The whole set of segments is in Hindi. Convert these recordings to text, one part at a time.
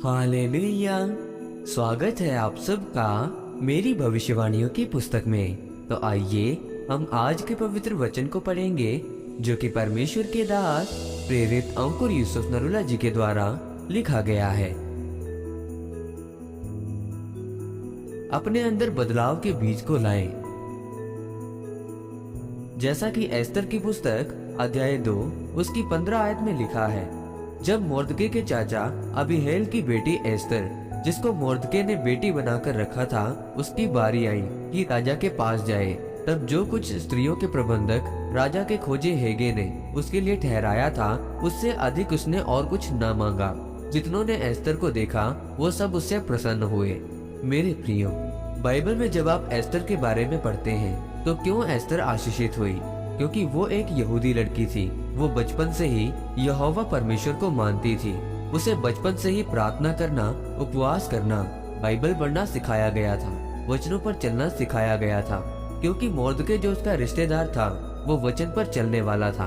हालेलुया। स्वागत है आप सबका मेरी भविष्यवाणियों की पुस्तक में। तो आइए हम आज के पवित्र वचन को पढ़ेंगे जो कि परमेश्वर के दास प्रेरित अंकुर यूसुफ नरूला जी के द्वारा लिखा गया है। अपने अंदर बदलाव के बीज को लाएं। जैसा कि एस्तर की पुस्तक अध्याय 2 उसकी 15 आयत में लिखा है, जब मोर्दके के चाचा अबीहैल की बेटी एस्तर, जिसको मोर्दके ने बेटी बनाकर रखा था, उसकी बारी आई कि राजा के पास जाए, तब जो कुछ स्त्रियों के प्रबंधक राजा के खोजे हेगे ने उसके लिए ठहराया था, उससे अधिक उसने और कुछ न मांगा। जितनों ने एस्तर को देखा वो सब उससे प्रसन्न हुए। मेरे प्रियो, बाइबल में जब आप एस्तर के बारे में पढ़ते हैं तो क्यों एस्तर आशीषित हुई? क्योंकि वो एक यहूदी लड़की थी। वो बचपन से ही यहोवा परमेश्वर को मानती थी। उसे बचपन से ही प्रार्थना करना, उपवास करना, बाइबल पढ़ना सिखाया गया था, वचनों पर चलना सिखाया गया था। क्योंकि मोर्दके जो उसका रिश्तेदार था वो वचन पर चलने वाला था।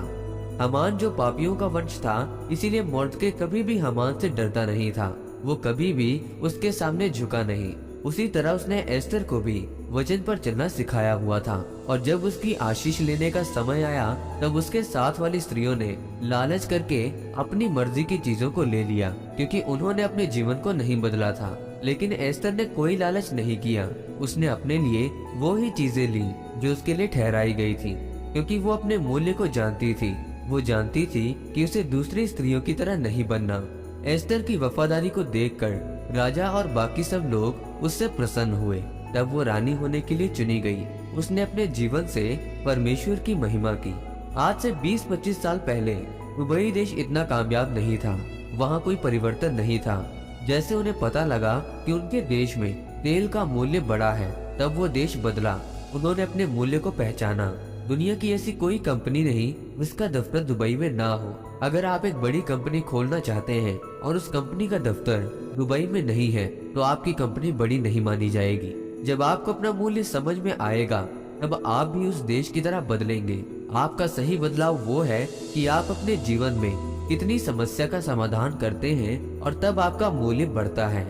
हामान जो पापियों का वंश था, इसीलिए मोर्दके कभी भी हामान से डरता नहीं था। वो कभी भी उसके सामने झुका नहीं। उसी तरह उसने एस्तर को भी वचन पर चलना सिखाया हुआ था। और जब उसकी आशीष लेने का समय आया तब उसके साथ वाली स्त्रियों ने लालच करके अपनी मर्जी की चीजों को ले लिया, क्योंकि उन्होंने अपने जीवन को नहीं बदला था। लेकिन एस्तर ने कोई लालच नहीं किया। उसने अपने लिए वो ही चीजें ली जो उसके लिए ठहराई गई थी, क्योंकि वो अपने मूल्य को जानती थी। वो जानती थी कि उसे दूसरी स्त्रियों की तरह नहीं बनना। एस्तर की वफादारी को देखकर राजा और बाकी सब लोग उससे प्रसन्न हुए। तब वो रानी होने के लिए चुनी गई। उसने अपने जीवन से परमेश्वर की महिमा की। आज से 20-25 साल पहले दुबई देश इतना कामयाब नहीं था। वहाँ कोई परिवर्तन नहीं था। जैसे उन्हें पता लगा कि उनके देश में तेल का मूल्य बढ़ा है, तब वो देश बदला। उन्होंने अपने मूल्य को पहचाना। दुनिया की ऐसी कोई कंपनी नहीं जिसका दफ्तर दुबई में ना हो। अगर आप एक बड़ी कंपनी खोलना चाहते हैं और उस कंपनी का दफ्तर दुबई में नहीं है तो आपकी कंपनी बड़ी नहीं मानी जाएगी। जब आपको अपना मूल्य समझ में आएगा तब आप भी उस देश की तरह बदलेंगे। आपका सही बदलाव वो है कि आप अपने जीवन में कितनी समस्या का समाधान करते हैं और तब आपका मूल्य बढ़ता है।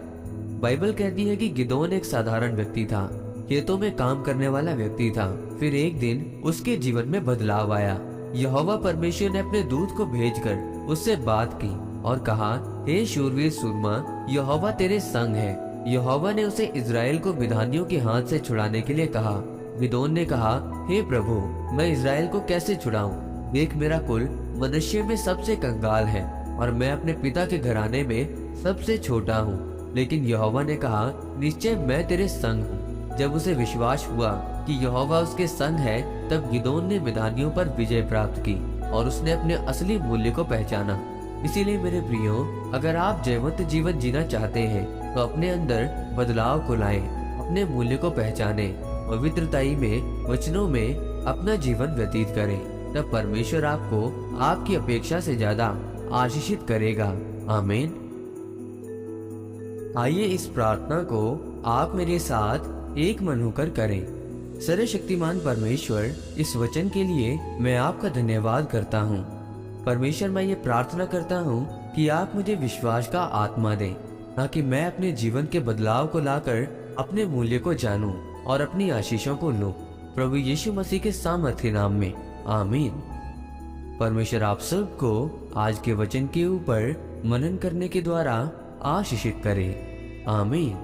बाइबल कहती है कि गिदोन एक साधारण व्यक्ति था, खेतों में काम करने वाला व्यक्ति था। फिर एक दिन उसके जीवन में बदलाव आया। यहोवा परमेश्वर ने अपने दूत को भेजकर उससे बात की और कहा, हे शूरवीर सूरमा, यहोवा तेरे संग है। यहोवा ने उसे इजराइल को मिद्यानियों के हाथ से छुड़ाने के लिए कहा। गिदोन ने कहा, हे प्रभु, मैं इजराइल को कैसे छुड़ाऊं? देख, मेरा कुल मनुष्य में सबसे कंगाल है और मैं अपने पिता के घराने में सबसे छोटा हूँ। लेकिन यहोवा ने कहा, निश्चय मैं तेरे संग हूँ। जब उसे विश्वास हुआ कि यहोवा उसके संग है, तब गिदोन ने मिद्यानियों पर विजय प्राप्त की और उसने अपने असली मूल्य को पहचाना। इसीलिए मेरे प्रियो, अगर आप जयवंत जीवन जीना चाहते हैं तो अपने अंदर बदलाव को लाएं, अपने मूल्य को पहचानें, पवित्रताई में, वचनों में अपना जीवन व्यतीत करें। तब परमेश्वर आपको आपकी अपेक्षा से ज्यादा आशीषित करेगा। आमीन। आइए इस प्रार्थना को आप मेरे साथ एक मन होकर करें। सर्वशक्तिमान परमेश्वर, इस वचन के लिए मैं आपका धन्यवाद करता हूँ। परमेश्वर, मैं ये प्रार्थना करता हूँ कि आप मुझे विश्वास का आत्मा दें, ताकि मैं अपने जीवन के बदलाव को लाकर अपने मूल्य को जानूं और अपनी आशीषों को लूं। प्रभु यीशु मसीह के सामर्थ्य नाम में, आमीन। परमेश्वर आप सबको आज के वचन के ऊपर मनन करने के द्वारा आशीषित करे। आमीन।